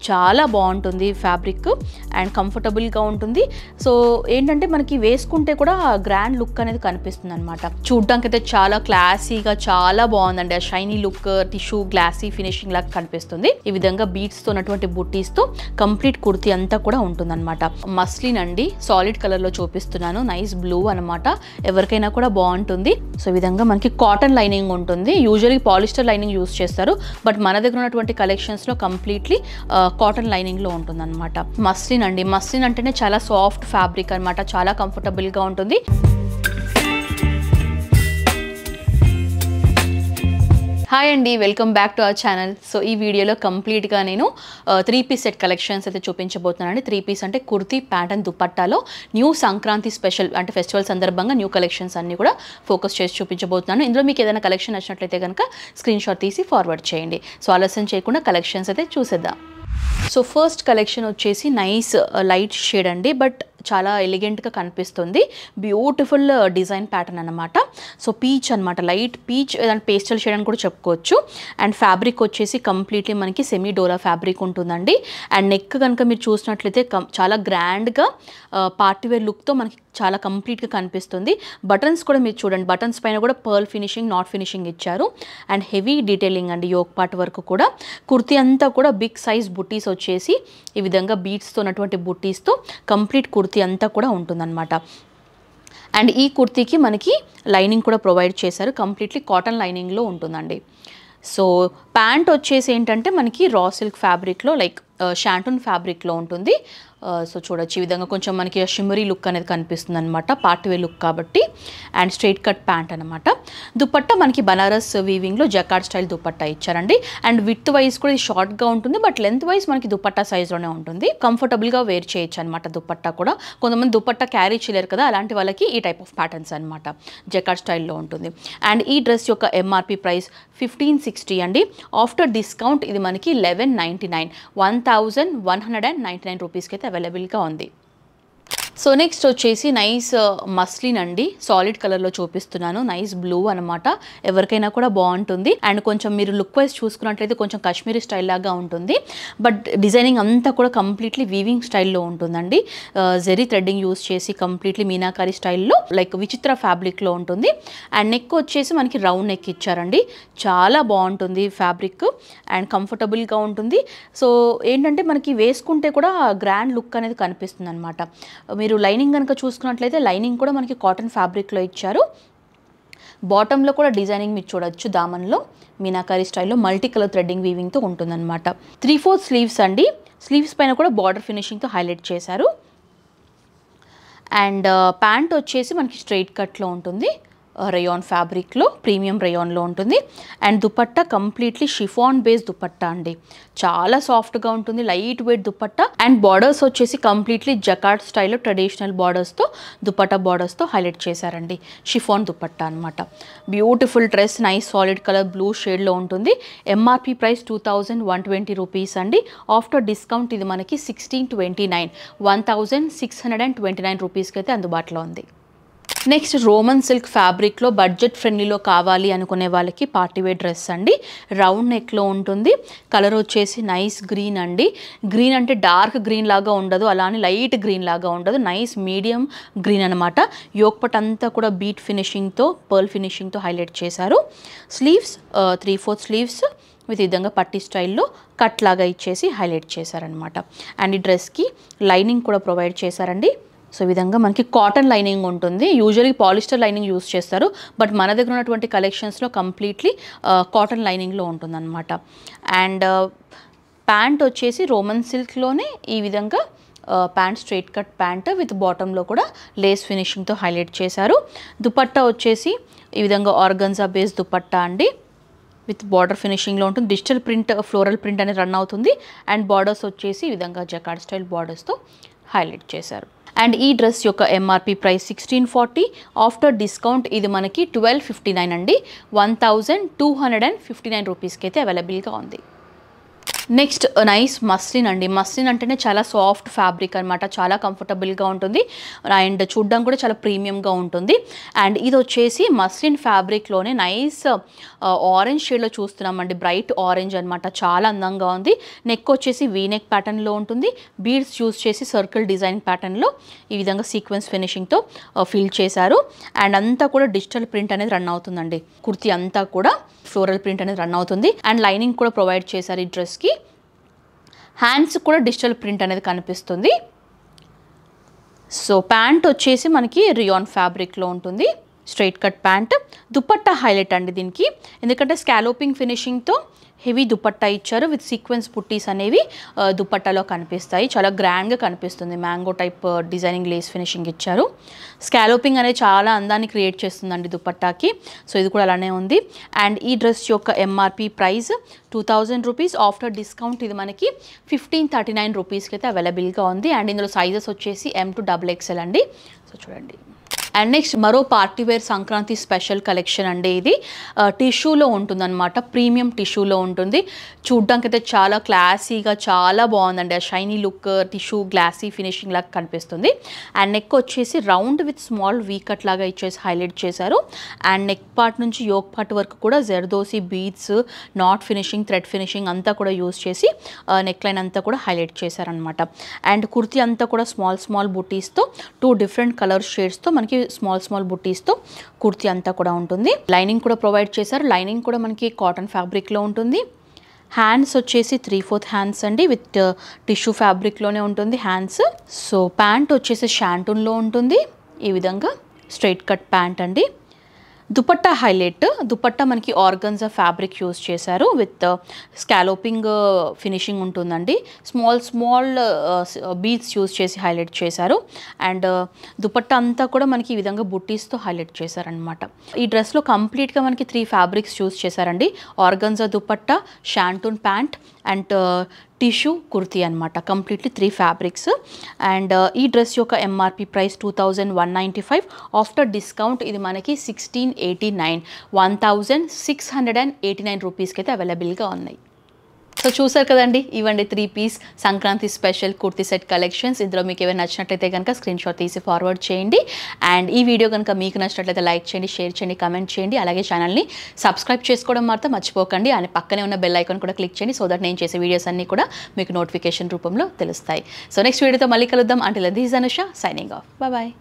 చాలా బాగుంటుంది fabric and కంఫర్టబుల్గా ఉంటుంది. సో ఏంటంటే మనకి వేసుకుంటే కూడా గ్రాండ్ లుక్ అనేది కనిపిస్తుంది అనమాట. చూడ్డానికి అయితే చాలా క్లాసీగా చాలా బాగుందండి. ఆ shiny look, tissue glassy finishing లాగా కనిపిస్తుంది. ఈ విధంగా బీట్స్తో ఉన్నటువంటి బుట్టీస్తో కంప్లీట్ కుర్తీ అంతా కూడా ఉంటుందన్నమాట. మస్లిన్ అండి, సాలిడ్ కలర్లో చూపిస్తున్నాను. నైస్ బ్లూ అనమాట. ఎవరికైనా కూడా బాగుంటుంది. సో ఈ విధంగా మనకి కాటన్ లైనింగ్ ఉంటుంది. యూజువల్లీ పాలిస్టర్ లైనింగ్ యూస్ చేస్తారు, బట్ మన దగ్గర ఉన్నటువంటి కలెక్షన్స్లో కంప్లీట్లీ కాటన్ లైనింగ్లో ఉంటుందన్నమాట. మస్లిన్ అండి, మస్లిన్ అంటేనే చాలా సాఫ్ట్ ఫ్యాబ్రిక్ అనమాట. చాలా కంఫర్టబుల్గా ఉంటుంది. హాయ్ అండి, welcome back to our channel. So ఈ వీడియోలో కంప్లీట్గా నేను 3-పీస్ సెట్ కలెక్షన్స్ అయితే చూపించబోతున్నానండి. 3-పీస్ అంటే కుర్తీ, ప్యాంట్ అండ్ దుపట్టాలో న్యూ సంక్రాంతి స్పెషల్ అంటే ఫెస్టివల్ సందర్భంగా న్యూ కలెక్షన్స్ అన్ని కూడా ఫోకస్ చేసి చూపించబోతున్నాను. ఇందులో మీకు ఏదైనా కలెక్షన్ నచ్చినట్లయితే కనుక స్క్రీన్ షాట్ తీసి ఫార్వర్డ్ చేయండి. సో ఆలస్యం చేయకుండా కలెక్షన్స్ అయితే చూసేద్దాం. సో ఫస్ట్ కలెక్షన్ వచ్చేసి నైస్ లైట్ షేడ్ అండి, బట్ చాలా ఎలిగెంట్గా కనిపిస్తుంది. బ్యూటిఫుల్ డిజైన్ ప్యాటర్న్ అనమాట. సో పీచ్ అనమాట, లైట్ పీచ్, ఏదంటే పేస్టల్ షేడ్ అని కూడా చెప్పుకోవచ్చు. అండ్ ఫ్యాబ్రిక్ వచ్చేసి కంప్లీట్లీ మనకి సెమీ డోలా ఫ్యాబ్రిక్ ఉంటుందండి. అండ్ నెక్ కనుక మీరు చూసినట్లయితే చాలా గ్రాండ్గా పార్టీవేర్ లుక్తో మనకి చాలా కంప్లీట్గా కనిపిస్తుంది. బటన్స్ కూడా మీరు చూడండి, బటన్స్ పైన కూడా పర్ల్ ఫినిషింగ్, నాట్ ఫినిషింగ్ ఇచ్చారు. అండ్ హెవీ డీటెయిలింగ్ అండి యోక్ పార్ట్ వరకు కూడా. కుర్తీ అంతా కూడా బిగ్ సైజ్ బుట్టీస్ వచ్చేసి ఈ విధంగా బీట్స్తో ఉన్నటువంటి బుట్టీస్తో కంప్లీట్ కుర్తీ అంతా కూడా ఉంటుందన్నమాట. అండ్ ఈ కుర్తీకి మనకి లైనింగ్ కూడా ప్రొవైడ్ చేశారు. కంప్లీట్లీ కాటన్ లైనింగ్లో ఉంటుందండి. సో ప్యాంట్ వచ్చేసి ఏంటంటే మనకి రా సిల్క్ ఫ్యాబ్రిక్లో, లైక్ షాంటూన్ ఫ్యాబ్రిక్లో ఉంటుంది. సో చూడొచ్చు ఈ విధంగా కొంచెం మనకి షిమ్మరీ లుక్ అనేది కనిపిస్తుంది అనమాట, పార్టీవేర్ లుక్ కాబట్టి. అండ్ స్ట్రైట్ కట్ ప్యాంట్ అనమాట. దుపట్టా మనకి బనారస్ వీవింగ్లో జకార్డ్ స్టైల్ దుపట్టా ఇచ్చారండి. అండ్ విత్ వైజ్ కూడా ఇది షార్ట్గా ఉంటుంది, బట్ లెంత్ వైజ్ మనకి దుపట్టా సైజ్లోనే ఉంటుంది. కంఫర్టబుల్గా వేర్ చేయొచ్చు అనమాట దుపట్టా కూడా. కొంతమంది దుపట్టా క్యారీ చేయలేరు కదా, అలాంటి వాళ్ళకి ఈ టైప్ ఆఫ్ ప్యాటర్న్స్ అనమాట. జకార్డ్ స్టైల్లో ఉంటుంది. అండ్ ఈ డ్రెస్ యొక్క ఎంఆర్పి ప్రైస్ 1560 అండి. ఆఫ్టర్ డిస్కౌంట్ ఇది మనకి 1199, 1199 రూపీస్కి అయితే అవైలబుల్గా ఉంది. సో నెక్స్ట్ వచ్చేసి నైస్ మస్లిన్ అండి, సాలిడ్ కలర్లో చూపిస్తున్నాను. నైస్ బ్లూ అనమాట. ఎవరికైనా కూడా బాగుంటుంది. అండ్ కొంచెం మీరు లుక్ వైజ్ చూసుకున్నట్లయితే కొంచెం కాశ్మీరీ స్టైల్ లాగా ఉంటుంది, బట్ డిజైనింగ్ అంతా కూడా కంప్లీట్లీ వీవింగ్ స్టైల్లో ఉంటుందండి. జెరీ థ్రెడ్డింగ్ యూస్ చేసి కంప్లీట్లీ మీనాకారి స్టైల్లో, లైక్ విచిత్ర ఫ్యాబ్రిక్లో ఉంటుంది. అండ్ నెక్ వచ్చేసి మనకి రౌండ్ నెక్ ఇచ్చారండి. చాలా బాగుంటుంది ఫ్యాబ్రిక్ అండ్ కంఫర్టబుల్గా ఉంటుంది. సో ఏంటంటే మనకి వేసుకుంటే కూడా గ్రాండ్ లుక్ అనేది కనిపిస్తుంది అనమాట. మీరు లైనింగ్ కనుక చూసుకున్నట్లయితే లైనింగ్ కూడా మనకి కాటన్ ఫ్యాబ్రిక్లో ఇచ్చారు. బాటంలో కూడా డిజైనింగ్ మీరు చూడొచ్చు, దామన్లో మీనాకారి స్టైల్లో మల్టీ కలర్ థ్రెడ్డింగ్ వీవింగ్తో ఉంటుందన్నమాట. 3/4 స్లీవ్స్ అండి. స్లీవ్స్ పైన కూడా బార్డర్ ఫినిషింగ్తో హైలైట్ చేశారు. అండ్ ప్యాంట్ వచ్చేసి మనకి స్ట్రైట్ కట్లో ఉంటుంది, రేయాన్ ఫ్యాబ్రిక్లో, ప్రీమియం రేయాన్లో ఉంటుంది. And dupatta completely chiffon base dupatta అండి. చాలా సాఫ్ట్గా ఉంటుంది, light weight dupatta. And borders వచ్చేసి కంప్లీట్లీ జకార్డ్ స్టైల్లో ట్రెడిషనల్ బార్డర్స్తో, దుపట్టా బార్డర్స్తో హైలైట్ చేశారండి. షిఫాన్ దుపట్టా అనమాట. Beautiful dress, nice solid colour blue షేడ్లో ఉంటుంది. ఎంఆర్పి ప్రైస్ 2120 రూపీస్ అండి. ఆఫ్టర్ డిస్కౌంట్ ఇది మనకి 1629, 1629 రూపీస్కి అయితే అందుబాటులో ఉంది. నెక్స్ట్ రోమన్ సిల్క్ ఫ్యాబ్రిక్లో బడ్జెట్ ఫ్రెండ్లీలో కావాలి అనుకునే వాళ్ళకి పార్టీవేర్ డ్రెస్ అండి. రౌండ్ నెక్లో ఉంటుంది. కలర్ వచ్చేసి నైస్ గ్రీన్ అండి. గ్రీన్ అంటే డార్క్ గ్రీన్ లాగా ఉండదు, అలానే లైట్ గ్రీన్ లాగా ఉండదు, నైస్ మీడియం గ్రీన్ అనమాట. యోక్పట్ అంతా కూడా బీట్ ఫినిషింగ్తో, పర్ల్ ఫినిషింగ్తో హైలైట్ చేశారు. స్లీవ్స్ 3/4 స్లీవ్స్ విత్ విధంగా పట్టీ స్టైల్లో కట్ లాగా ఇచ్చేసి హైలైట్ చేశారనమాట. అండ్ ఈ డ్రెస్కి లైనింగ్ కూడా ప్రొవైడ్ చేశారండి. సో ఈ విధంగా మనకి కాటన్ లైనింగ్ ఉంటుంది. యూజువల్లీ పాలిస్టర్ లైనింగ్ యూస్ చేస్తారు, బట్ మన దగ్గర ఉన్నటువంటి కలెక్షన్స్లో కంప్లీట్లీ కాటన్ లైనింగ్లో ఉంటుందన్నమాట. అండ్ ప్యాంట్ వచ్చేసి రోమన్ సిల్క్లోనే ఈ విధంగా pant straight cut pant with బాటంలో కూడా లేస్ ఫినిషింగ్తో హైలైట్ చేశారు. దుపట్టా వచ్చేసి ఈ విధంగా ఆర్గన్జా బేస్ దుపట్టా అండి, విత్ బార్డర్ ఫినిషింగ్లో ఉంటుంది. డిజిటల్ ప్రింట్, ఫ్లోరల్ ప్రింట్ అనేది రన్ అవుతుంది. అండ్ బార్డర్స్ వచ్చేసి ఈ విధంగా జకార్డ్ స్టైల్ బార్డర్స్తో హైలైట్ చేశారు. అండ్ ఈ డ్రెస్ యొక్క ఎంఆర్పి ప్రైస్ 1640. ఆఫ్టర్ డిస్కౌంట్ ఇది మనకి 1259 అండి. 1259 రూపీస్కి అయితే అవైలబుల్గా ఉంది. నెక్స్ట్ నైస్ మస్లిన్ అండి. మస్లిన్ అంటేనే చాలా సాఫ్ట్ ఫ్యాబ్రిక్ అనమాట, చాలా కంఫర్టబుల్గా ఉంటుంది అండ్ చూడడం కూడా చాలా ప్రీమియంగా ఉంటుంది. అండ్ ఇది వచ్చేసి మస్లిన్ ఫ్యాబ్రిక్లోనే నైస్ ఆరెంజ్ షేడ్లో చూస్తున్నామండి, బ్రైట్ ఆరెంజ్ అనమాట, చాలా అందంగా ఉంది. నెక్ వచ్చేసి వీ నెక్ ప్యాటర్న్లో ఉంటుంది. బీడ్స్ యూస్ చేసి సర్కిల్ డిజైన్ ప్యాటర్న్లో ఈ విధంగా సీక్వెన్స్ ఫినిషింగ్తో ఫిల్ చేశారు. అండ్ అంతా కూడా డిజిటల్ ప్రింట్ అనేది రన్ అవుతుందండి. కుర్తీ అంతా కూడా ఫ్లోరల్ ప్రింట్ అనేది రన్ అవుతుంది. అండ్ లైనింగ్ కూడా ప్రొవైడ్ చేశారు ఈ డ్రెస్కి. హ్యాండ్స్ కూడా డిజిటల్ ప్రింట్ అనేది కనిపిస్తుంది. సో ప్యాంట్ వచ్చేసి మనకి రియాన్ ఫ్యాబ్రిక్లో ఉంటుంది, straight cut pant. Dupatta highlight అండి దీనికి, ఎందుకంటే స్కాలోపింగ్ ఫినిషింగ్తో హెవీ దుపట్టా ఇచ్చారు విత్ సీక్వెన్స్ పుట్టీస్ అనేవి దుపట్టాలో కనిపిస్తాయి. చాలా గ్రాండ్గా కనిపిస్తుంది, mango type designing lace finishing ఇచ్చారు. స్కాలోపింగ్ అనేది చాలా అందాన్ని క్రియేట్ చేస్తుందండి దుపట్టాకి. సో ఇది కూడా అలానే ఉంది. అండ్ ఈ డ్రెస్ యొక్క MRP price 2000 rupees. After discount ఇది మనకి 1539 రూపీస్కి అయితే అవైలబుల్గా ఉంది. అండ్ ఇందులో సైజెస్ వచ్చేసి M to XXL అండి. సో చూడండి. అండ్ నెక్స్ట్ మరో పార్టీవేర్ సంక్రాంతి స్పెషల్ కలెక్షన్ అండి. ఇది టిష్యూలో ఉంటుందన్నమాట, ప్రీమియం టిష్యూలో ఉంటుంది. చూడ్డానికి అయితే చాలా క్లాసీగా చాలా బాగుందండి. ఆ shiny look, tissue glassy finishing లాగా కనిపిస్తుంది. అండ్ నెక్ వచ్చేసి round with small V cut లాగా ఇచ్చేసి హైలైట్ చేశారు. అండ్ నెక్ పార్ట్ నుంచి యోక్ పార్ట్ వరకు కూడా zardozi beads, knot finishing, thread finishing అంతా కూడా యూస్ చేసి నెక్ లైన్ అంతా కూడా హైలైట్ చేశారనమాట. అండ్ కుర్తీ అంతా కూడా స్మాల్ బుటీస్తో 2 డిఫరెంట్ కలర్ షేడ్స్తో మనకి స్మాల్ బుటీస్తో కుర్తీ అంతా కూడా ఉంటుంది. లైనింగ్ కూడా ప్రొవైడ్ చేశారు. లైనింగ్ కూడా మనకి కాటన్ ఫ్యాబ్రిక్లో ఉంటుంది. హ్యాండ్స్ వచ్చేసి 3/4 హ్యాండ్స్ అండి, విత్ టిష్యూ ఫ్యాబ్రిక్లోనే ఉంటుంది హ్యాండ్స్. సో ప్యాంట్ వచ్చేసి షాంటూన్లో ఉంటుంది, ఈ విధంగా స్ట్రైట్ కట్ ప్యాంట్ అండి. దుపట్టా హైలైట్, దుపట్టా మనకి ఆర్గన్జా ఫ్యాబ్రిక్ యూస్ చేశారు విత్ స్కాలోపింగ్ ఫినిషింగ్ ఉంటుందండి. స్మాల్ బీడ్స్ యూస్ చేసి హైలైట్ చేశారు. అండ్ దుపట్టా అంతా కూడా మనకి ఈ విధంగా బుట్టీస్తో హైలైట్ చేశారనమాట. ఈ డ్రెస్లో కంప్లీట్గా మనకి 3 ఫ్యాబ్రిక్స్ యూస్ చేశారండి. Organza dupatta, shantung pant and tissue kurti అనమాట. Completely 3 fabrics. అండ్ ఈ డ్రెస్ యొక్క ఎంఆర్పి ప్రైస్ 2195. ఆఫ్టర్ డిస్కౌంట్ ఇది మనకి 1689, 1689 రూపీస్కి అయితే అవైలబుల్గా ఉన్నాయి. సో చూసారు కదండి, ఇవ్వండి 3 piece Sankranti special kurti set collections. ఇందులో మీకు ఏమైనా నచ్చినట్లయితే కనుక స్క్రీన్ షాట్ తీసి ఫార్వర్డ్ చేయండి. అండ్ ఈ వీడియో కనుక మీకు నచ్చినట్లయితే లైక్ చేయండి, షేర్ చేయండి, కమెంట్ చేయండి. అలాగే ఛానల్ని సబ్స్క్రైబ్ చేసుకోవడం మాత్రం మర్చిపోకండి. అండ్ పక్కనే ఉన్న బెల్ ఐకాన్ కూడా క్లిక్ చేయండి, సో దట్ నేను చేసే వీడియోస్ అన్నీ కూడా మీకు నోటిఫికేషన్ రూపంలో తెలుస్తాయి. సో నెక్స్ట్ వీడియోతో మళ్ళీ కలుద్దాం. Until this Anusha signing off. Bye.